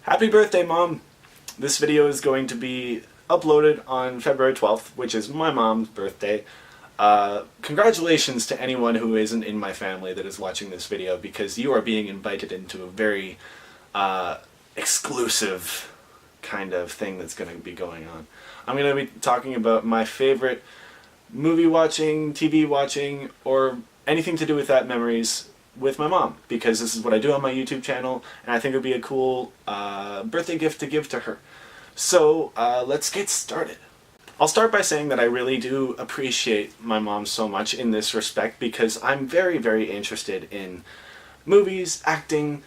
Happy birthday, Mom! This video is going to be uploaded on February 12th, which is my mom's birthday. Congratulations to anyone who isn't in my family that is watching this video, because you are being invited into a very exclusive kind of thing that's going to be going on. I'm going to be talking about my favorite movie watching, TV watching, or anything to do with that memories with my mom, because this is what I do on my YouTube channel, and I think it would be a cool birthday gift to give to her. So let's get started. I'll start by saying that I really do appreciate my mom so much in this respect, because I'm very, very interested in movies, acting,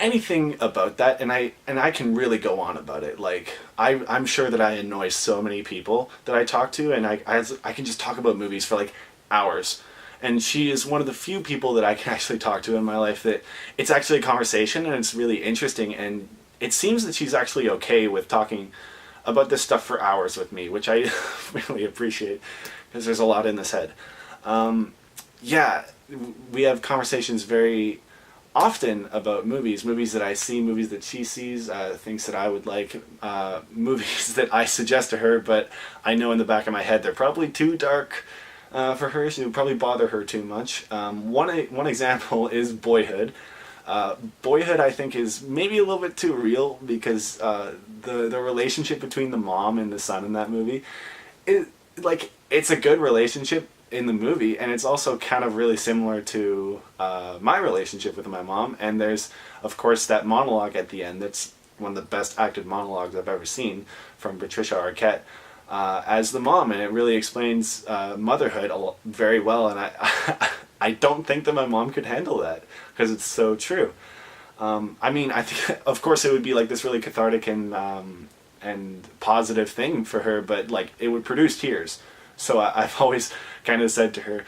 anything about that, and I can really go on about it. Like, I'm sure that I annoy so many people that I talk to, and I can just talk about movies for like hours. And she is one of the few people that I can actually talk to in my life that it's actually a conversation and it's really interesting, and it seems that she's actually okay with talking about this stuff for hours with me, which I really appreciate, because there's a lot in this head. Yeah, we have conversations very often about movies that I see, movies that she sees, things that I would like, movies that I suggest to her, but I know in the back of my head they're probably too dark for her. She would probably bother her too much. One example is Boyhood. Boyhood, I think, is maybe a little bit too real, because the relationship between the mom and the son in that movie, it's a good relationship in the movie, and it's also kind of really similar to my relationship with my mom. And there's, of course, that monologue at the end that's one of the best acted monologues I've ever seen, from Patricia Arquette as the mom, and it really explains motherhood very well, and I don't think that my mom could handle that, because it's so true. I mean, I think, of course, it would be like this really cathartic and positive thing for her, but like, it would produce tears. So I've always kind of said to her,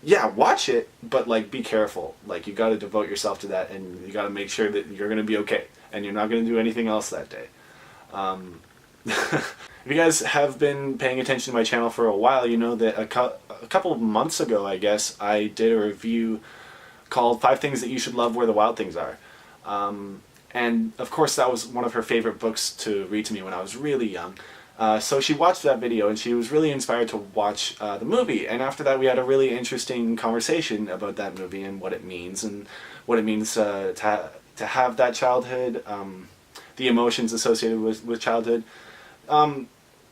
yeah, watch it, but like, be careful. Like, you got to devote yourself to that, and you got to make sure that you're going to be okay, and you're not going to do anything else that day. If you guys have been paying attention to my channel for a while, you know that a couple of months ago, I guess, I did a review called 5 Things That You Should Love Where the Wild Things Are. And of course that was one of her favorite books to read to me when I was really young. So she watched that video and she was really inspired to watch the movie, and after that we had a really interesting conversation about that movie and what it means to have that childhood, the emotions associated with childhood.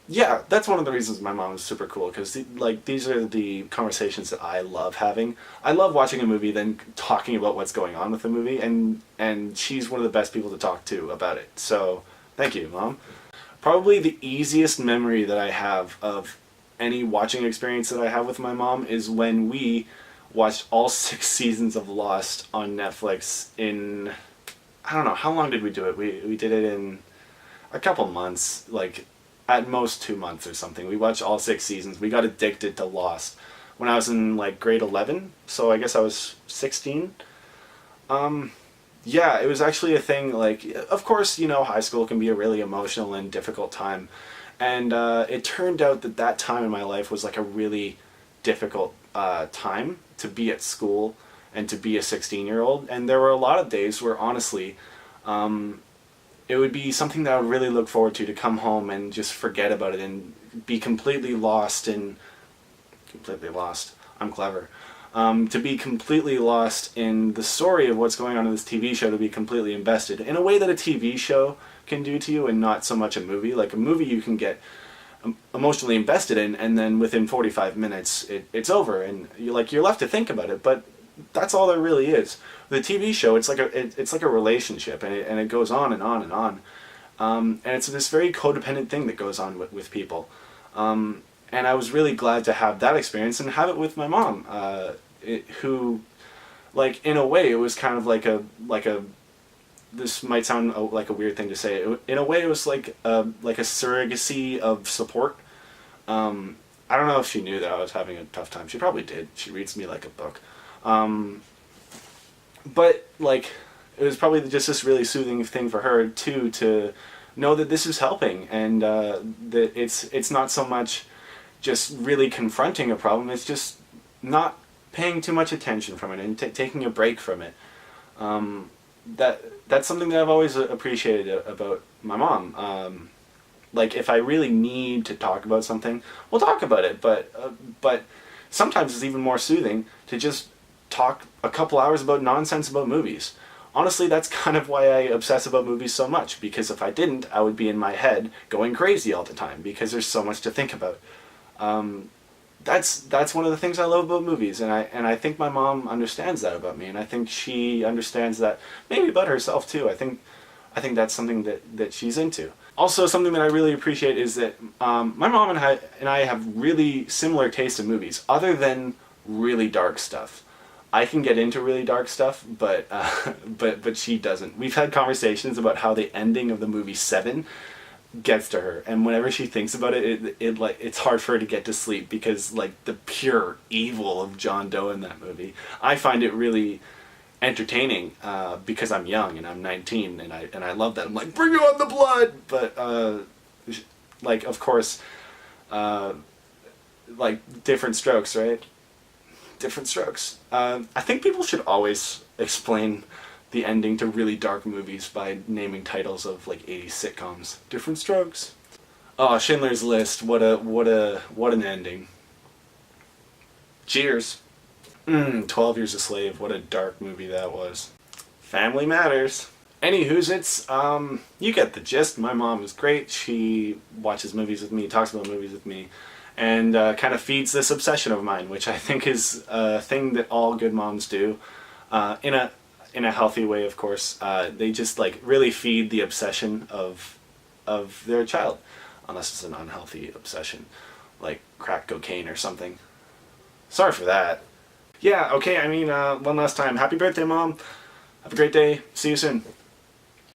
Yeah, that's one of the reasons my mom is super cool, because these are the conversations that I love having. I love watching a movie, then talking about what's going on with the movie, and she's one of the best people to talk to about it. So thank you, Mom. Probably the easiest memory that I have of any watching experience that I have with my mom is when we watched all 6 seasons of Lost on Netflix in, I don't know, how long did we do it? We did it in a couple months, like at most 2 months or something. We watched all 6 seasons. We got addicted to Lost when I was in like grade 11, so I guess I was 16. Yeah, it was actually a thing. Like, of course, you know, high school can be a really emotional and difficult time, and it turned out that that time in my life was like a really difficult time to be at school and to be a 16-year-old, and there were a lot of days where, honestly, it would be something that I would really look forward to come home and just forget about it and be completely lost I'm clever. To be completely lost in the story of what's going on in this TV show, to be completely invested in a way that a TV show can do to you, and not so much a movie. Like a movie you can get emotionally invested in, and then within 45 minutes it's over, and you're left to think about it, but that's all there really is. The TV show, it's like a relationship, and it goes on and on and on, and it's this very codependent thing that goes on with people. And I was really glad to have that experience and have it with my mom, who, like, in a way, it was kind of like a this might sound like a weird thing to say. In a way, it was like a surrogacy of support. I don't know if she knew that I was having a tough time. She probably did. She reads me like a book. But like, it was probably just this really soothing thing for her too, to know that this is helping, and that it's not so much just really confronting a problem, it's just not paying too much attention from it and taking a break from it. that's something that I've always appreciated about my mom. Like if I really need to talk about something, we'll talk about it. But sometimes it's even more soothing to just talk a couple hours about nonsense about movies. Honestly, that's kind of why I obsess about movies so much, because if I didn't, I would be in my head going crazy all the time because there's so much to think about. That's one of the things I love about movies, and I think my mom understands that about me, and I think she understands that maybe about herself too. I think that's something that she's into. Also, something that I really appreciate is that my mom and I have really similar taste in movies, other than really dark stuff. I can get into really dark stuff, but she doesn't. We've had conversations about how the ending of the movie Seven gets to her, and whenever she thinks about it, it's hard for her to get to sleep because like the pure evil of John Doe in that movie. I find it really entertaining because I'm young and I'm 19 and I love that. I'm like, bring on the blood, but like of course, like different strokes, right? Different strokes. I think people should always explain the ending to really dark movies by naming titles of like 80s sitcoms. Different strokes. Oh, Schindler's List. What an ending. Cheers. 12 Years a Slave. What a dark movie that was. Family Matters. Anywho's, you get the gist. My mom is great. She watches movies with me, talks about movies with me, and kind of feeds this obsession of mine, which I think is a thing that all good moms do, in a healthy way, of course. They just like really feed the obsession of their child, unless it's an unhealthy obsession, like crack cocaine or something. Sorry for that. Yeah, okay, I mean, one last time. Happy birthday, Mom. Have a great day. See you soon.